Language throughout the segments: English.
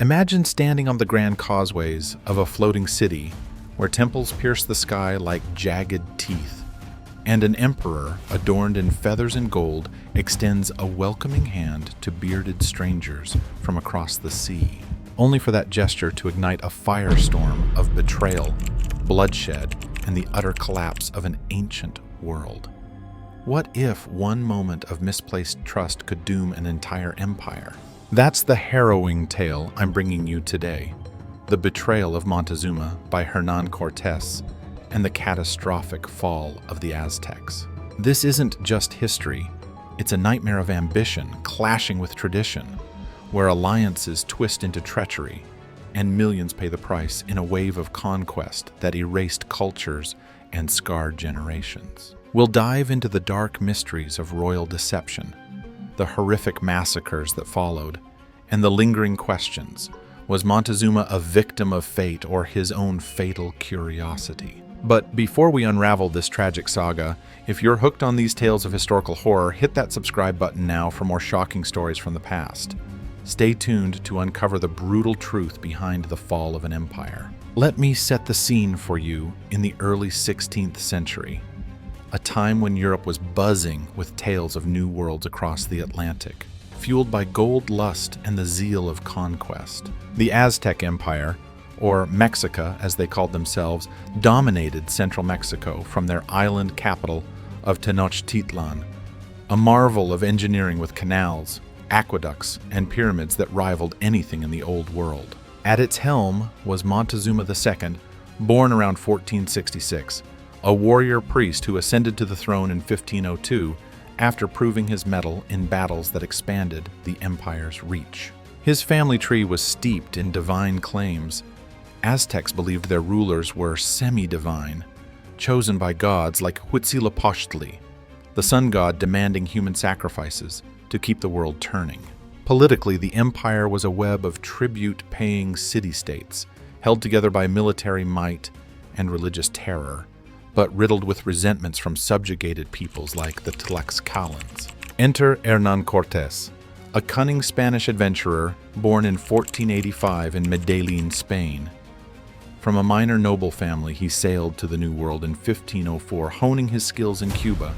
Imagine standing on the grand causeways of a floating city where temples pierce the sky like jagged teeth, and an emperor adorned in feathers and gold extends a welcoming hand to bearded strangers from across the sea, only for that gesture to ignite a firestorm of betrayal, bloodshed, and the utter collapse of an ancient world. What if one moment of misplaced trust could doom an entire empire? That's the harrowing tale I'm bringing you today. The Betrayal of Montezuma by Hernán Cortés and the catastrophic fall of the Aztecs. This isn't just history, it's a nightmare of ambition clashing with tradition, where alliances twist into treachery and millions pay the price in a wave of conquest that erased cultures and scarred generations. We'll dive into the dark mysteries of royal deception, the horrific massacres that followed, and the lingering questions: was Montezuma a victim of fate or his own fatal curiosity? But before we unravel this tragic saga, if you're hooked on these tales of historical horror, hit that subscribe button now for more shocking stories from the past. Stay tuned to uncover the brutal truth behind the fall of an empire. Let me set the scene for you in the early 16th century, a time when Europe was buzzing with tales of new worlds across the Atlantic, fueled by gold lust and the zeal of conquest. The Aztec Empire, or Mexica as they called themselves, dominated central Mexico from their island capital of Tenochtitlan, a marvel of engineering with canals, aqueducts, and pyramids that rivaled anything in the Old World. At its helm was Montezuma II, born around 1466, a warrior priest who ascended to the throne in 1502 after proving his mettle in battles that expanded the empire's reach. His family tree was steeped in divine claims. Aztecs believed their rulers were semi-divine, chosen by gods like Huitzilopochtli, the sun god demanding human sacrifices to keep the world turning. Politically, the empire was a web of tribute-paying city-states, held together by military might and religious terror, but riddled with resentments from subjugated peoples like the Tlaxcalans. Enter Hernán Cortés, a cunning Spanish adventurer born in 1485 in Medellin, Spain. From a minor noble family, he sailed to the New World in 1504, honing his skills in Cuba,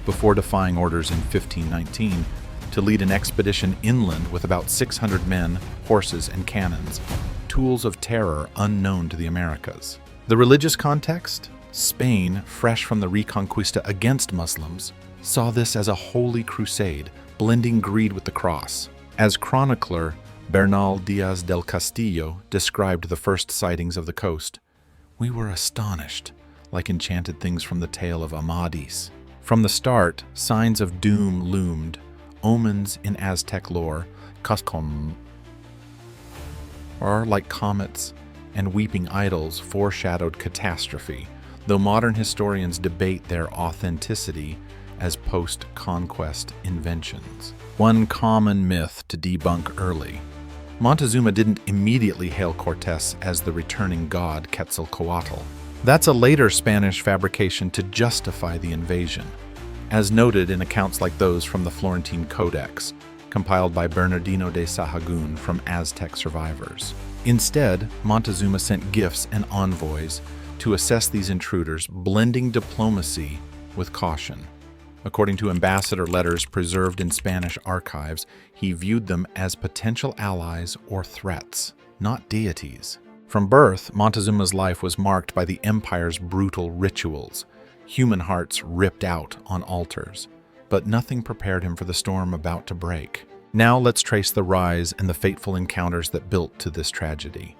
before defying orders in 1519 to lead an expedition inland with about 600 men, horses, and cannons, tools of terror unknown to the Americas. The religious context? Spain, fresh from the Reconquista against Muslims, saw this as a holy crusade, blending greed with the cross. As chronicler Bernal Díaz del Castillo described the first sightings of the coast, "We were astonished, like enchanted things from the tale of Amadis." From the start, signs of doom loomed. Omens in Aztec lore, Cascom, are like comets, and weeping idols foreshadowed catastrophe, though modern historians debate their authenticity as post-conquest inventions. One common myth to debunk early: Montezuma didn't immediately hail Cortés as the returning god Quetzalcoatl. That's a later Spanish fabrication to justify the invasion, as noted in accounts like those from the Florentine Codex, compiled by Bernardino de Sahagún from Aztec survivors. Instead, Montezuma sent gifts and envoys to assess these intruders, blending diplomacy with caution. According to ambassador letters preserved in Spanish archives, he viewed them as potential allies or threats, not deities. From birth, Montezuma's life was marked by the empire's brutal rituals, human hearts ripped out on altars, but nothing prepared him for the storm about to break. Now let's trace the rise and the fateful encounters that built to this tragedy.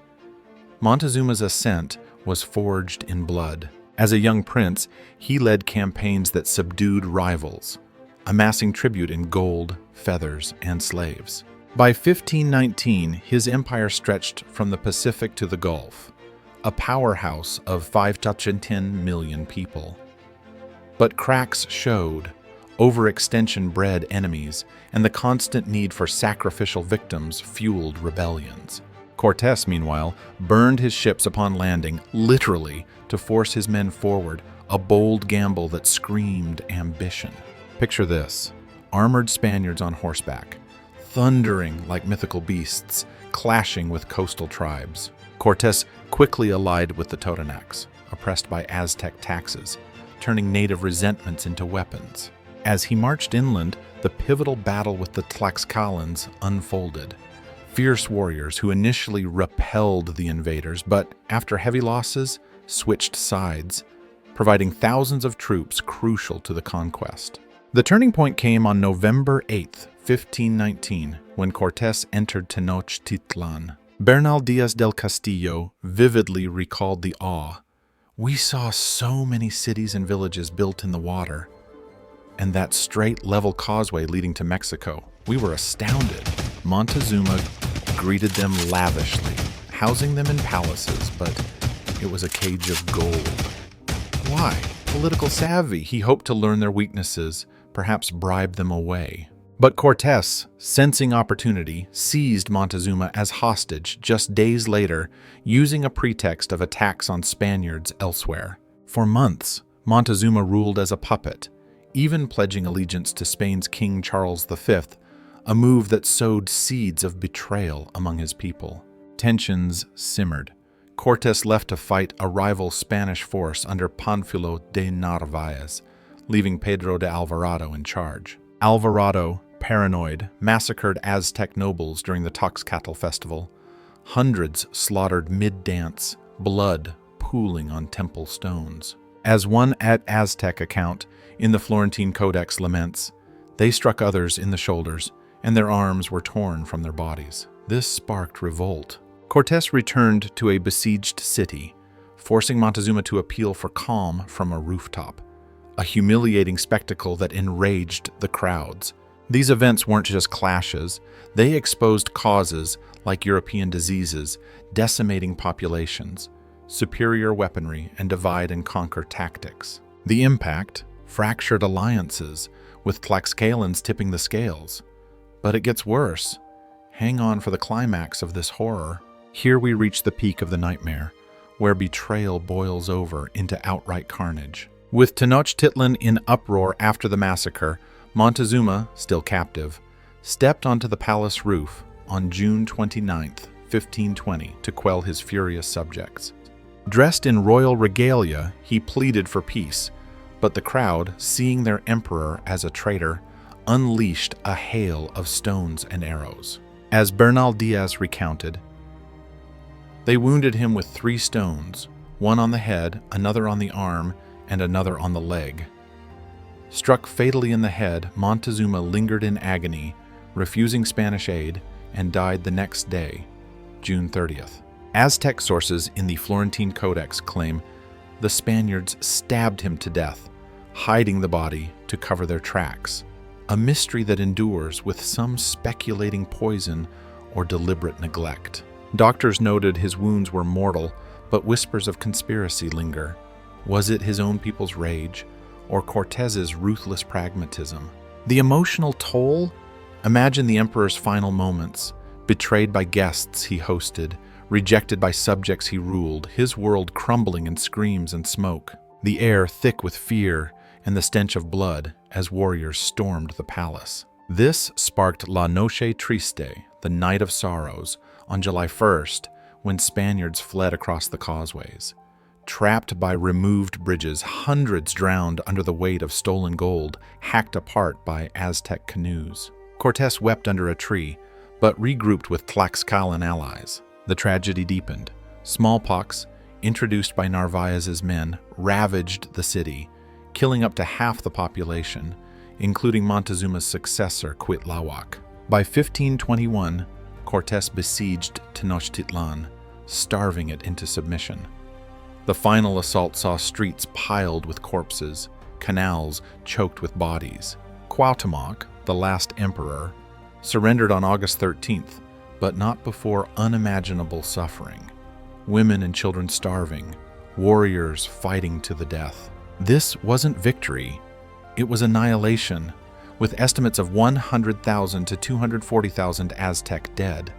Montezuma's ascent was forged in blood. As a young prince, he led campaigns that subdued rivals, amassing tribute in gold, feathers, and slaves. By 1519, his empire stretched from the Pacific to the Gulf, a powerhouse of 510 million people. But cracks showed, overextension bred enemies, and the constant need for sacrificial victims fueled rebellions. Cortés, meanwhile, burned his ships upon landing, literally, to force his men forward, a bold gamble that screamed ambition. Picture this: armored Spaniards on horseback, thundering like mythical beasts, clashing with coastal tribes. Cortés quickly allied with the Totonacs, oppressed by Aztec taxes, turning native resentments into weapons. As he marched inland, the pivotal battle with the Tlaxcalans unfolded. Fierce warriors who initially repelled the invaders, but after heavy losses, switched sides, providing thousands of troops crucial to the conquest. The turning point came on November 8, 1519, when Cortés entered Tenochtitlan. Bernal Díaz del Castillo vividly recalled the awe. "We saw so many cities and villages built in the water, and that straight, level causeway leading to Mexico. We were astounded." Montezuma greeted them lavishly, housing them in palaces, but it was a cage of gold. Why? Political savvy. He hoped to learn their weaknesses, perhaps bribe them away. But Cortés, sensing opportunity, seized Montezuma as hostage just days later, using a pretext of attacks on Spaniards elsewhere. For months, Montezuma ruled as a puppet, even pledging allegiance to Spain's King Charles V, a move that sowed seeds of betrayal among his people. Tensions simmered. Cortés left to fight a rival Spanish force under Pánfilo de Narváez, leaving Pedro de Alvarado in charge. Alvarado, paranoid, massacred Aztec nobles during the Toxcatl festival. Hundreds slaughtered mid-dance, blood pooling on temple stones. As one Aztec account in the Florentine Codex laments, they struck others in the shoulders, and their arms were torn from their bodies. This sparked revolt. Cortés returned to a besieged city, forcing Montezuma to appeal for calm from a rooftop, a humiliating spectacle that enraged the crowds. These events weren't just clashes, they exposed causes like European diseases, decimating populations, superior weaponry, and divide-and-conquer tactics. The impact fractured alliances, with Tlaxcalans tipping the scales. But it gets worse. Hang on for the climax of this horror. Here we reach the peak of the nightmare, where betrayal boils over into outright carnage. With Tenochtitlan in uproar after the massacre, Montezuma, still captive, stepped onto the palace roof on June 29, 1520, to quell his furious subjects. Dressed in royal regalia, he pleaded for peace, but the crowd, seeing their emperor as a traitor, unleashed a hail of stones and arrows. As Bernal Díaz recounted, they wounded him with 3 stones, one on the head, another on the arm, and another on the leg. Struck fatally in the head, Montezuma lingered in agony, refusing Spanish aid, and died the next day, June 30th. Aztec sources in the Florentine Codex claim the Spaniards stabbed him to death, hiding the body to cover their tracks, a mystery that endures, with some speculating poison or deliberate neglect. Doctors noted his wounds were mortal, but whispers of conspiracy linger. Was it his own people's rage, or Cortés's ruthless pragmatism? The emotional toll? Imagine the emperor's final moments, betrayed by guests he hosted, rejected by subjects he ruled, his world crumbling in screams and smoke, the air thick with fear and the stench of blood as warriors stormed the palace. This sparked La Noche Triste, the Night of Sorrows, on July 1st, when Spaniards fled across the causeways. Trapped by removed bridges, hundreds drowned under the weight of stolen gold, hacked apart by Aztec canoes. Cortés wept under a tree, but regrouped with Tlaxcalan allies. The tragedy deepened. Smallpox, introduced by Narváez's men, ravaged the city, killing up to half the population, including Montezuma's successor, Cuitláhuac. By 1521, Cortés besieged Tenochtitlan, starving it into submission. The final assault saw streets piled with corpses, canals choked with bodies. Cuauhtémoc, the last emperor, surrendered on August 13th, but not before unimaginable suffering. Women and children starving, warriors fighting to the death. This wasn't victory, it was annihilation, with estimates of 100,000 to 240,000 Aztec dead.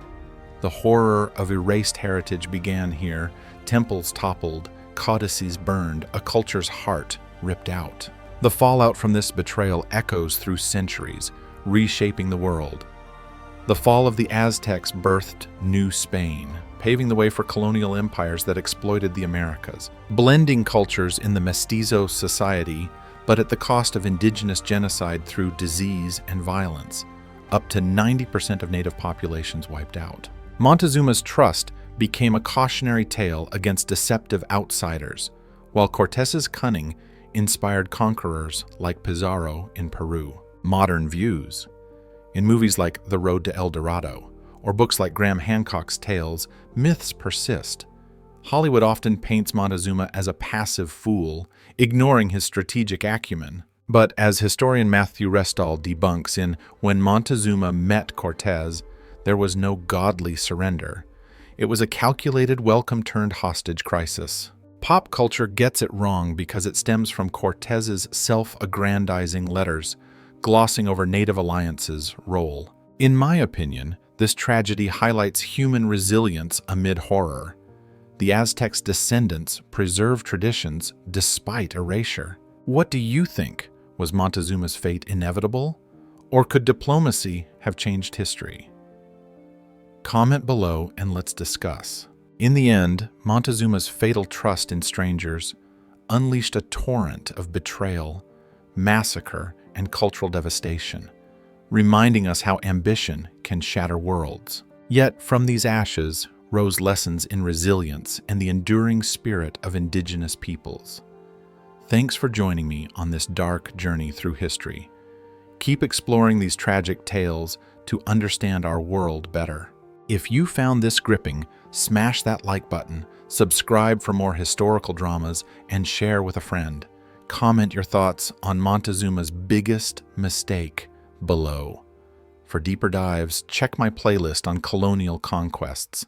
The horror of erased heritage began here, temples toppled, codices burned, a culture's heart ripped out. The fallout from this betrayal echoes through centuries, reshaping the world. The fall of the Aztecs birthed New Spain, paving the way for colonial empires that exploited the Americas, blending cultures in the mestizo society, but at the cost of indigenous genocide through disease and violence. Up to 90% of native populations wiped out. Montezuma's trust became a cautionary tale against deceptive outsiders, while Cortés's cunning inspired conquerors like Pizarro in Peru. Modern views. In movies like The Road to El Dorado, or books like Graham Hancock's Tales, myths persist. Hollywood often paints Montezuma as a passive fool, ignoring his strategic acumen. But as historian Matthew Restall debunks in When Montezuma Met Cortés, there was no godly surrender. It was a calculated welcome-turned-hostage crisis. Pop culture gets it wrong because it stems from Cortés's self-aggrandizing letters, glossing over native alliances' role. In my opinion, this tragedy highlights human resilience amid horror. The Aztecs' descendants preserve traditions despite erasure. What do you think? Was Montezuma's fate inevitable? Or could diplomacy have changed history? Comment below and let's discuss. In the end, Montezuma's fatal trust in strangers unleashed a torrent of betrayal, massacre, and cultural devastation, reminding us how ambition can shatter worlds. Yet, from these ashes rose lessons in resilience and the enduring spirit of indigenous peoples. Thanks for joining me on this dark journey through history. Keep exploring these tragic tales to understand our world better. If you found this gripping, smash that like button, subscribe for more historical dramas, and share with a friend. Comment your thoughts on Montezuma's biggest mistake below. For deeper dives, check my playlist on colonial conquests.